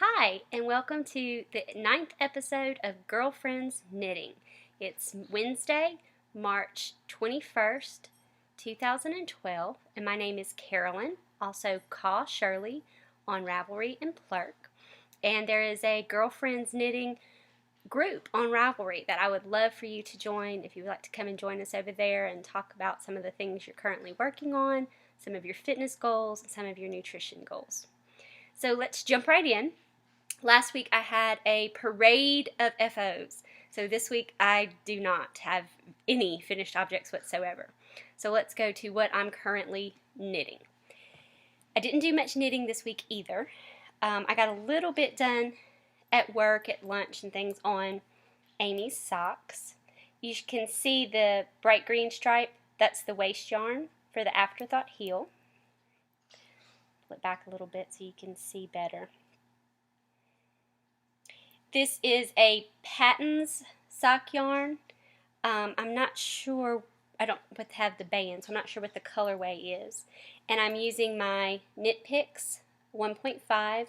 Hi, and welcome to the 9th episode of Girlfriends Knitting. It's Wednesday, March 21st, 2012, and my name is Carolyn, also Call Shirley on Ravelry and Plurk. And there is a Girlfriends Knitting group on Ravelry that I would love for you to join if you would like to come and join us over there and talk about some of the things you're currently working on, some of your fitness goals, and some of your nutrition goals. So let's jump right in. Last week I had a parade of FOs, so this week I do not have any finished objects whatsoever. So let's go to what I'm currently knitting. I didn't do much knitting this week either. I got a little bit done at work, at lunch and things on Amy's socks. You can see the bright green stripe, that's the waist yarn for the Afterthought heel. Pull it back a little bit so you can see better. This is a Paton's sock yarn. I'm not sure, I don't have the band, so I'm not sure what the colorway is. And I'm using my Knit Picks 1.5,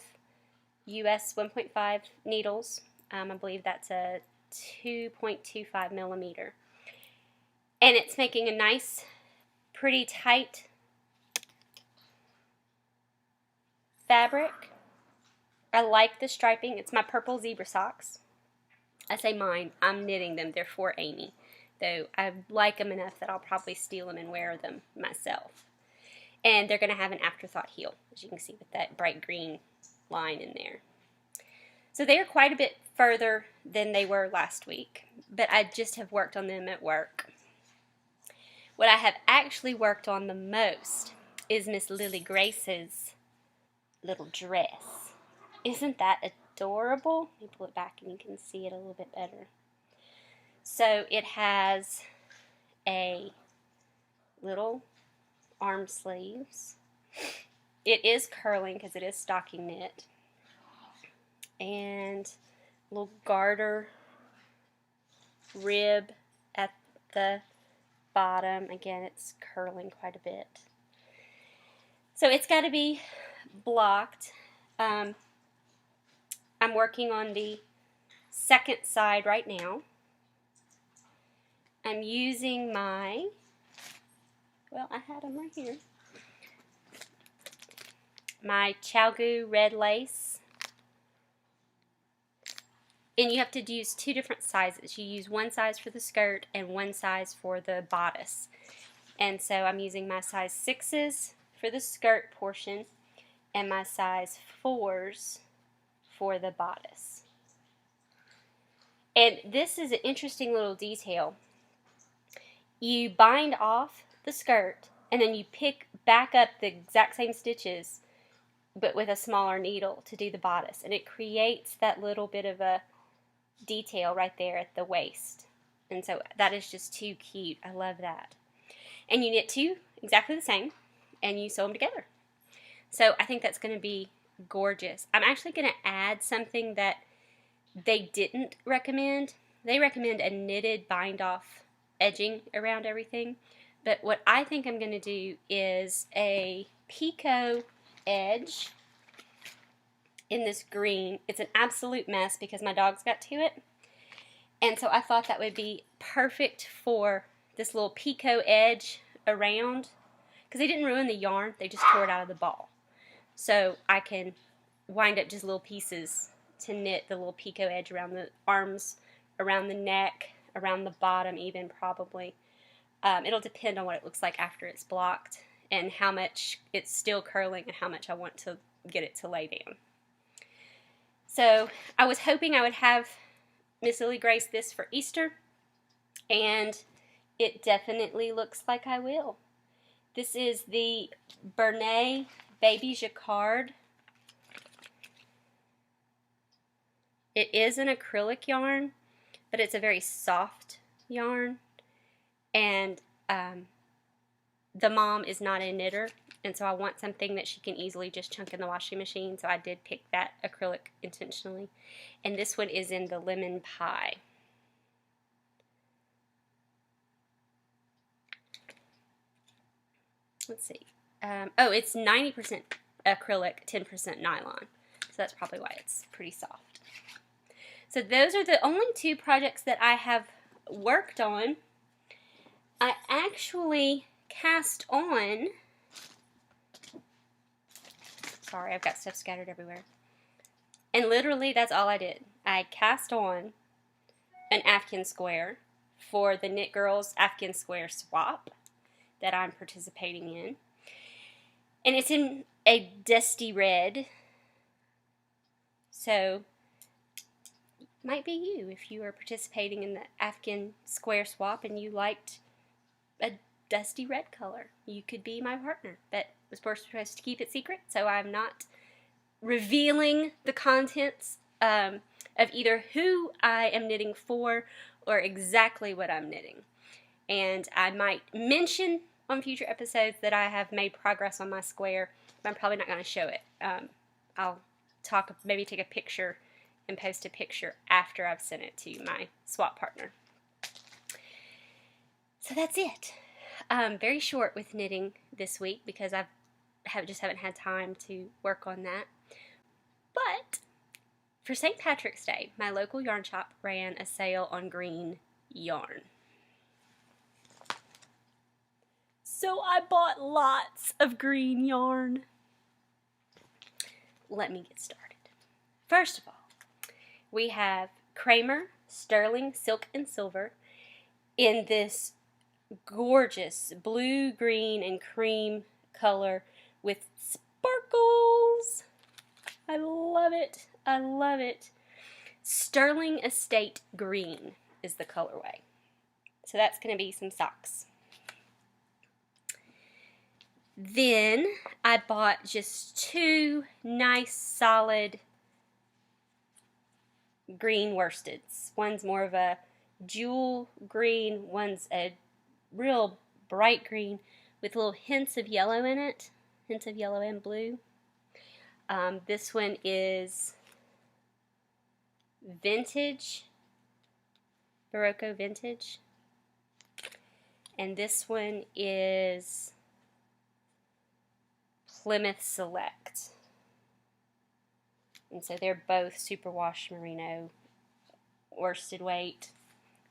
US 1.5 needles. I believe that's a 2.25 millimeter. And it's making a nice, pretty tight fabric. I like the striping. It's my purple zebra socks. I say mine. I'm knitting them. They're for Amy. Though I like them enough that I'll probably steal them and wear them myself. And they're going to have an Afterthought heel, as you can see with that bright green line in there. So they are quite a bit further than they were last week, but I just have worked on them at work. What I have actually worked on the most is Miss Lily Grace's little dress. Isn't that adorable? Let me pull it back and you can see it a little bit better. So it has a little arm sleeves. It is curling because it is stocking knit. And a little garter rib at the bottom. Again, it's curling quite a bit. So it's got to be blocked. I'm working on the second side right now. I'm using my, well, I had them right here, my Chalgu red lace. And you have to use two different sizes. You use one size for the skirt and one size for the bodice. And so I'm using my size 6s for the skirt portion and my size 4s for the bodice. And this is an interesting little detail. You bind off the skirt and then you pick back up the exact same stitches but with a smaller needle to do the bodice, and it creates that little bit of a detail right there at the waist. And so that is just too cute. I love that. And you knit two exactly the same and you sew them together. So I think that's going to be gorgeous. I'm actually going to add something that they didn't recommend. They recommend a knitted bind off edging around everything, but what I think I'm going to do is a picot edge in this green. It's an absolute mess because my dogs got to it, and so I thought that would be perfect for this little picot edge around, because they didn't ruin the yarn, they just tore it out of the ball. So I can wind up just little pieces to knit the little picot edge around the arms, around the neck, around the bottom even probably. It'll depend on what it looks like after it's blocked and how much it's still curling and how much I want to get it to lay down. So I was hoping I would have Miss Lily Grace this for Easter, and it definitely looks like I will. This is the Bernat Baby Jacquard. It is an acrylic yarn, but it's a very soft yarn, and the mom is not a knitter, and so I want something that she can easily just chunk in the washing machine, so I did pick that acrylic intentionally. And this one is in the lemon pie. Let's see. Oh, it's 90% acrylic, 10% nylon. So that's probably why it's pretty soft. So those are the only 2 projects that I have worked on. I actually cast on, sorry, I've got stuff scattered everywhere. And literally that's all I did. I cast on an Afghan square for the Knit Girls Afghan Square swap that I'm participating in. And it's in a dusty red. So, might be you if you are participating in the Afghan square swap and you liked a dusty red color. You could be my partner. But was supposed to keep it secret, so I'm not revealing the contents of either who I am knitting for or exactly what I'm knitting. And I might mention on future episodes that I have made progress on my square, but I'm probably not going to show it. I'll maybe take a picture and post a picture after I've sent it to my swap partner. So that's it. Very short with knitting this week because I just haven't had time to work on that. But for St. Patrick's Day, my local yarn shop ran a sale on green yarn. So I bought lots of green yarn. Let me get started. First of all, we have Kraemer Sterling Silk and Silver in this gorgeous blue, green, and cream color with sparkles. I love it. I love it. Sterling Estate Green is the colorway. So that's going to be some socks. Then I bought just 2 nice solid green worsteds. One's more of a jewel green, one's a real bright green with little hints of yellow in it, hints of yellow and blue. This one is Vintage, Berroco Vintage, and this one is Plymouth Select. And so they're both superwash merino worsted weight,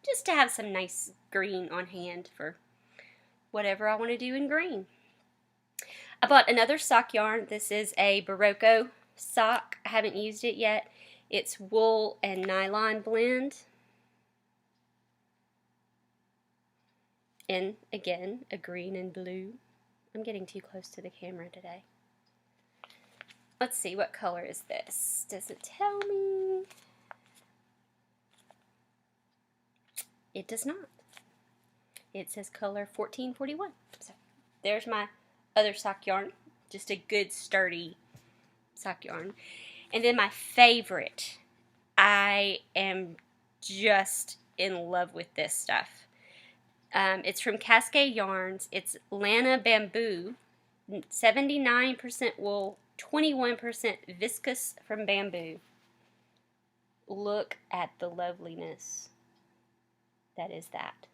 just to have some nice green on hand for whatever I want to do in green. I bought another sock yarn. This is a Berroco sock. I haven't used it yet. It's wool and nylon blend. And again, a green and blue. I'm getting too close to the camera today. Let's see, what color is this? Does it tell me? It does not. It says color 1441. So there's my other sock yarn. Just a good sturdy sock yarn. And then my favorite. I am just in love with this stuff. It's from Cascade Yarns. It's Lana Bamboo. 79% wool, 21% viscose from bamboo. Look at the loveliness that is that.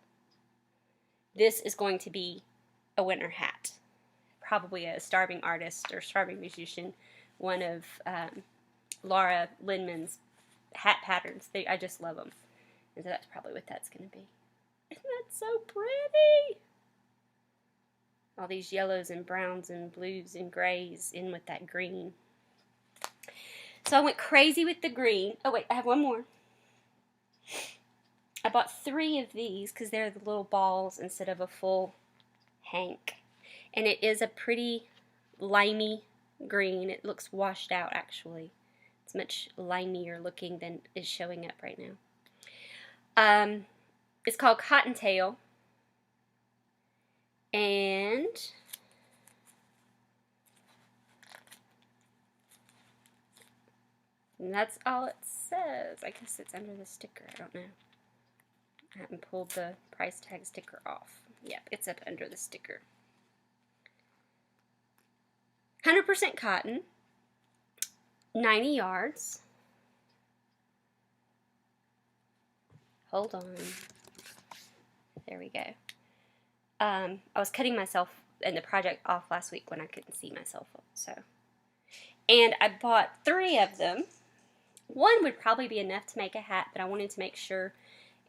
This is going to be a winter hat. Probably a starving artist or starving musician. One of Laura Lindman's hat patterns. I just love them. And so that's probably what that's going to be. Isn't that so pretty? All these yellows and browns and blues and grays in with that green. So I went crazy with the green. Oh wait, I have one more. I bought 3 of these because they're the little balls instead of a full hank. And it is a pretty limey green. It looks washed out actually. It's much limier looking than is showing up right now. It's called Cottontail. And that's all it says. I guess it's under the sticker. I don't know. I haven't pulled the price tag sticker off. Yep, it's up under the sticker. 100% cotton. 90 yards. Hold on. There we go. I was cutting myself in the project off last week when I couldn't see myself. So, And I bought 3 of them. One would probably be enough to make a hat, but I wanted to make sure,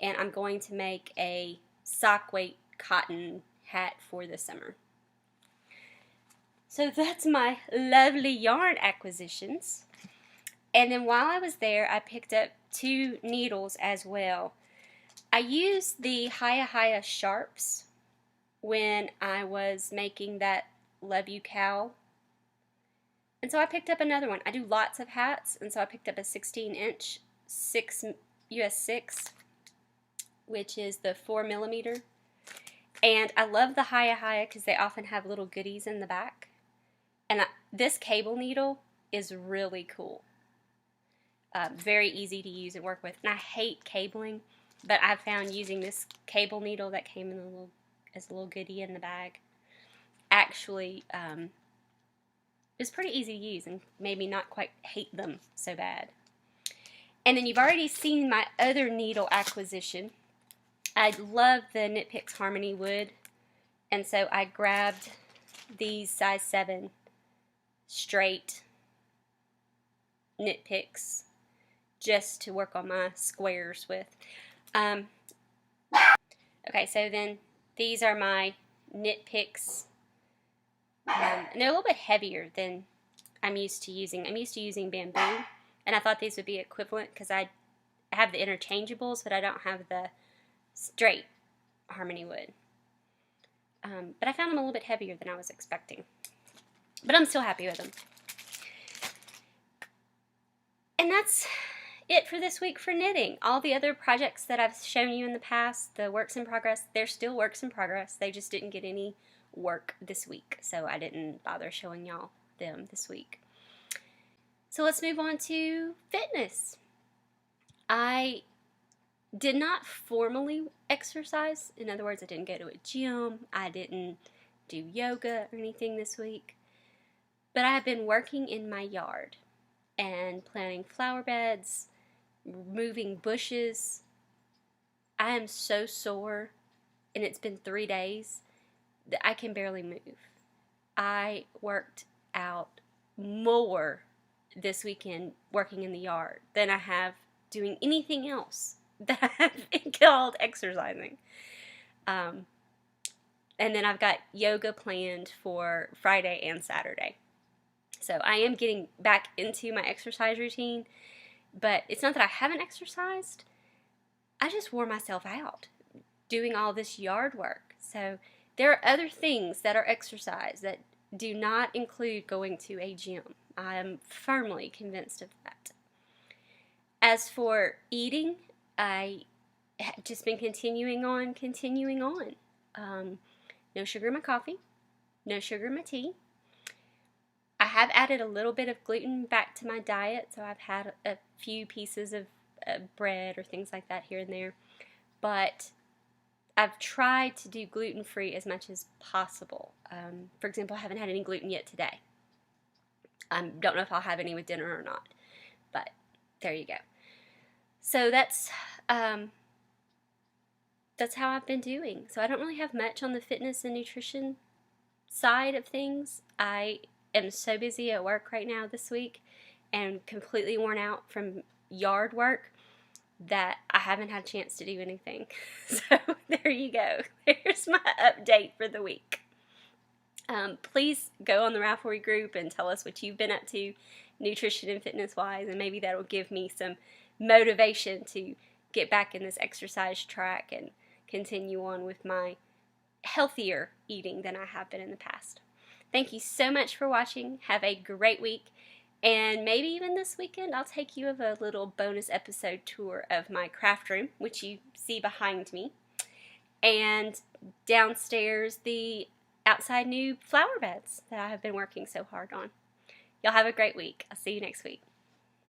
and I'm going to make a sock weight cotton hat for the summer. So that's my lovely yarn acquisitions. And then while I was there, I picked up 2 needles as well. I used the Hiya Sharps when I was making that Love You Cow. And so I picked up another one. I do lots of hats, and so I picked up a 16-inch US 6, which is the 4mm. And I love the Hiya because they often have little goodies in the back. And this cable needle is really cool. Very easy to use and work with. And I hate cabling, but I found using this cable needle that came in as a little goodie in the bag actually is pretty easy to use and made me not quite hate them so bad. And then you've already seen my other needle acquisition. I love the Knit Picks Harmony wood, and so I grabbed these size 7 straight Knit Picks just to work on my squares with. Okay, so then these are my Knit Picks, and they're a little bit heavier than I'm used to using. I'm used to using bamboo, and I thought these would be equivalent because I have the interchangeables, but I don't have the straight Harmony wood. But I found them a little bit heavier than I was expecting. But I'm still happy with them. And that's it for this week for knitting. All the other projects that I've shown you in the past, the works in progress, they're still works in progress. They just didn't get any work this week, so I didn't bother showing y'all them this week. So let's move on to fitness. I did not formally exercise. In other words, I didn't go to a gym. I didn't do yoga or anything this week. But I have been working in my yard and planting flower beds, moving bushes. I am so sore, and it's been 3 days that I can barely move. I worked out more this weekend working in the yard than I have doing anything else that I've been called exercising. And then I've got yoga planned for Friday and Saturday. So I am getting back into my exercise routine, but it's not that I haven't exercised. I just wore myself out doing all this yard work. So there are other things that are exercise that do not include going to a gym. I am firmly convinced of that. As for eating, I have just been continuing on. No sugar in my coffee, no sugar in my tea. I have added a little bit of gluten back to my diet, so I've had a few pieces of bread or things like that here and there. But I've tried to do gluten-free as much as possible. For example, I haven't had any gluten yet today. Don't know if I'll have any with dinner or not, but there you go. So that's how I've been doing. So I don't really have much on the fitness and nutrition side of things. I am so busy at work right now this week and completely worn out from yard work that I haven't had a chance to do anything. So there you go. There's my update for the week. Please go on the Ravelry group and tell us what you've been up to nutrition and fitness wise, and maybe that'll give me some motivation to get back in this exercise track and continue on with my healthier eating than I have been in the past. Thank you so much for watching. Have a great week. And maybe even this weekend, I'll take you of a little bonus episode tour of my craft room, which you see behind me. And downstairs, the outside new flower beds that I have been working so hard on. Y'all have a great week. I'll see you next week.